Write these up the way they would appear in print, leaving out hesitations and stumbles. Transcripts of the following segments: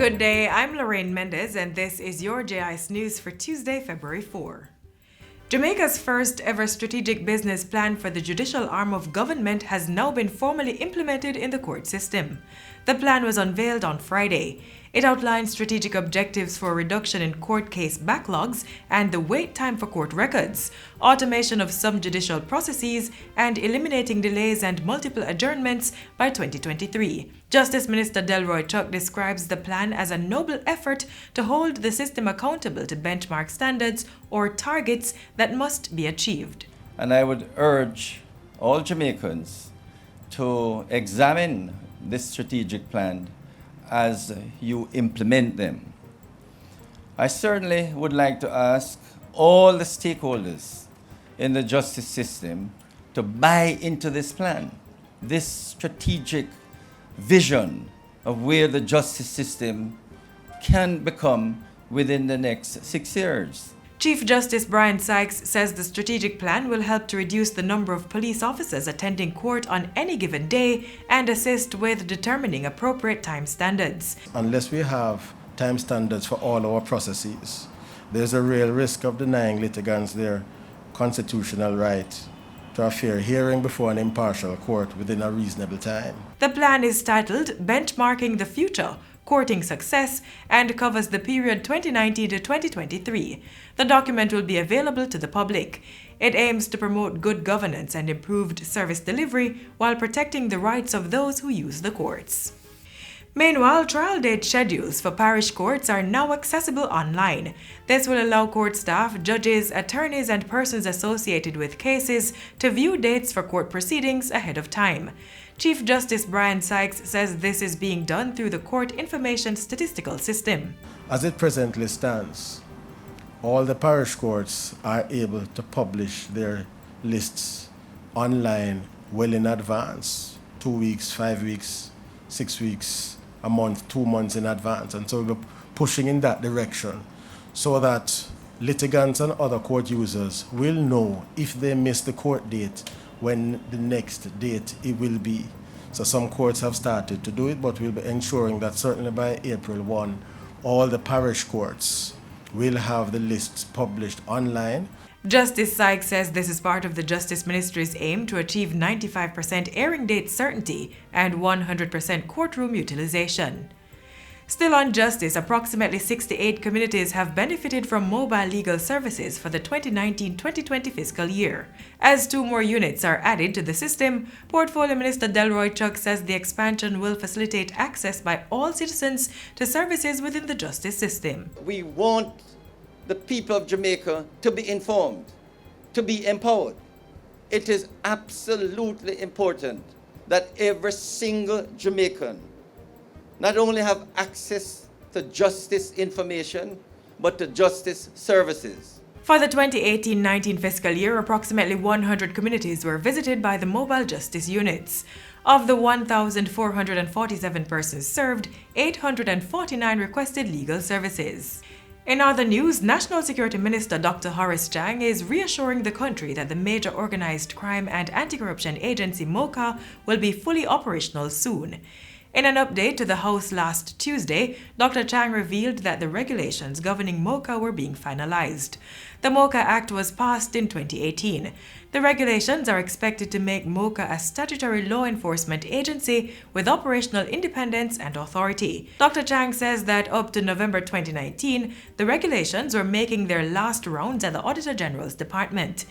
Good day, I'm Lorraine Mendez, and this is your JIS News for Tuesday, February 4. Jamaica's first ever strategic business plan for the judicial arm of government has now been formally implemented in the court system. The plan was unveiled on Friday. It outlines strategic objectives for reduction in court case backlogs and the wait time for court records, automation of some judicial processes, and eliminating delays and multiple adjournments by 2023. Justice Minister Delroy Chuck describes the plan as a noble effort to hold the system accountable to benchmark standards or targets that must be achieved. And I would urge all Jamaicans to examine this strategic plan as you implement them. I certainly would like to ask all the stakeholders in the justice system to buy into this plan, this strategic vision of where the justice system can become within the next 6 years. Chief Justice Brian Sykes says the strategic plan will help to reduce the number of police officers attending court on any given day and assist with determining appropriate time standards. Unless we have time standards for all our processes, there's a real risk of denying litigants their constitutional right to a fair hearing before an impartial court within a reasonable time. The plan is titled Benchmarking the Future, Courting Success, and covers the period 2019 to 2023. The document will be available to the public. It aims to promote good governance and improved service delivery while protecting the rights of those who use the courts. Meanwhile, trial date schedules for parish courts are now accessible online. This will allow court staff, judges, attorneys, and persons associated with cases to view dates for court proceedings ahead of time. Chief Justice Brian Sykes says this is being done through the Court Information Statistical System. As it presently stands, all the parish courts are able to publish their lists online well in advance, 2 weeks, 5 weeks, 6 weeks, a month, 2 months in advance. And so we're pushing in that direction so that litigants and other court users will know if they miss the court date when the next date it will be. So some courts have started to do it, but we'll be ensuring that certainly by April 1, all the parish courts will have the lists published online. Justice Sykes says this is part of the Justice Ministry's aim to achieve 95% airing date certainty and 100% courtroom utilization. Still on justice, approximately 68 communities have benefited from mobile legal services for the 2019-2020 fiscal year. As 2 more units are added to the system, Portfolio Minister Delroy Chuck says the expansion will facilitate access by all citizens to services within the justice system. We want the people of Jamaica to be informed, to be empowered. It is absolutely important that every single Jamaican not only have access to justice information, but to justice services. For the 2018-19 fiscal year, approximately 100 communities were visited by the mobile justice units. Of the 1,447 persons served, 849 requested legal services. In other news, National Security Minister Dr. Horace Chang is reassuring the country that the major organized crime and anti-corruption agency MOCA will be fully operational soon. In an update to the House last Tuesday, Dr. Chang revealed that the regulations governing MOCA were being finalized. The MOCA Act was passed in 2018. The regulations are expected to make MOCA a statutory law enforcement agency with operational independence and authority. Dr. Chang says that up to November 2019, the regulations were making their last rounds at the Auditor General's Department.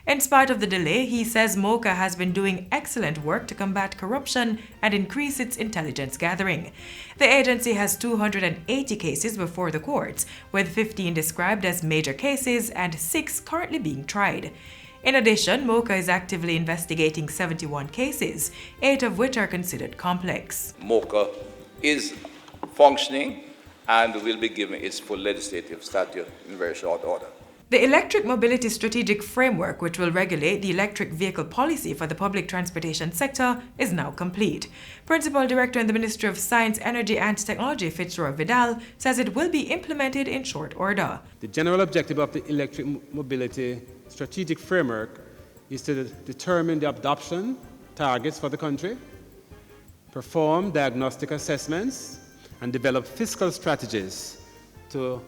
In spite of the delay, he says MOCA has been doing excellent work to combat corruption and increase its intelligence gathering. The agency has 280 cases before the courts, with 15 described as major cases and 6 currently being tried. In addition, MOCA is actively investigating 71 cases, 8 of which are considered complex. MOCA is functioning and will be given its full legislative status in very short order. The Electric Mobility Strategic Framework, which will regulate the electric vehicle policy for the public transportation sector, is now complete. Principal Director in the Ministry of Science, Energy and Technology, Fitzroy Vidal, says it will be implemented in short order. The general objective of the Electric Mobility Strategic Framework is to determine the adoption targets for the country, perform diagnostic assessments, and develop fiscal strategies to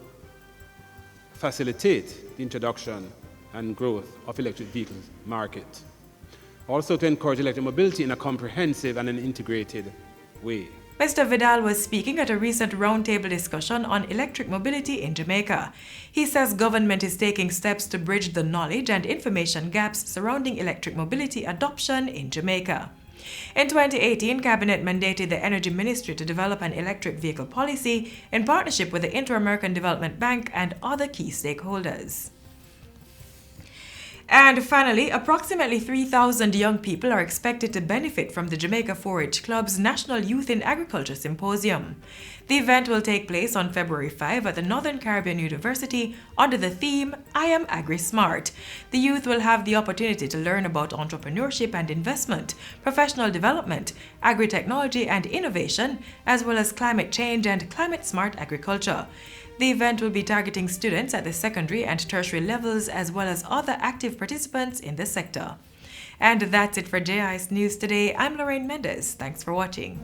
facilitate the introduction and growth of electric vehicles market. Also to encourage electric mobility in a comprehensive and an integrated way. Mr. Vidal was speaking at a recent roundtable discussion on electric mobility in Jamaica. He says government is taking steps to bridge the knowledge and information gaps surrounding electric mobility adoption in Jamaica. In 2018, Cabinet mandated the Energy Ministry to develop an electric vehicle policy in partnership with the Inter-American Development Bank and other key stakeholders. And finally, approximately 3,000 young people are expected to benefit from the Jamaica 4-H Club's National Youth in Agriculture Symposium. The event will take place on February 5 at the Northern Caribbean University under the theme, I Am Agri-Smart. The youth will have the opportunity to learn about entrepreneurship and investment, professional development, agri-technology and innovation, as well as climate change and climate-smart agriculture. The event will be targeting students at the secondary and tertiary levels as well as other active participants in the sector. And that's it for JIS News today. I'm Lorraine Mendez. Thanks for watching.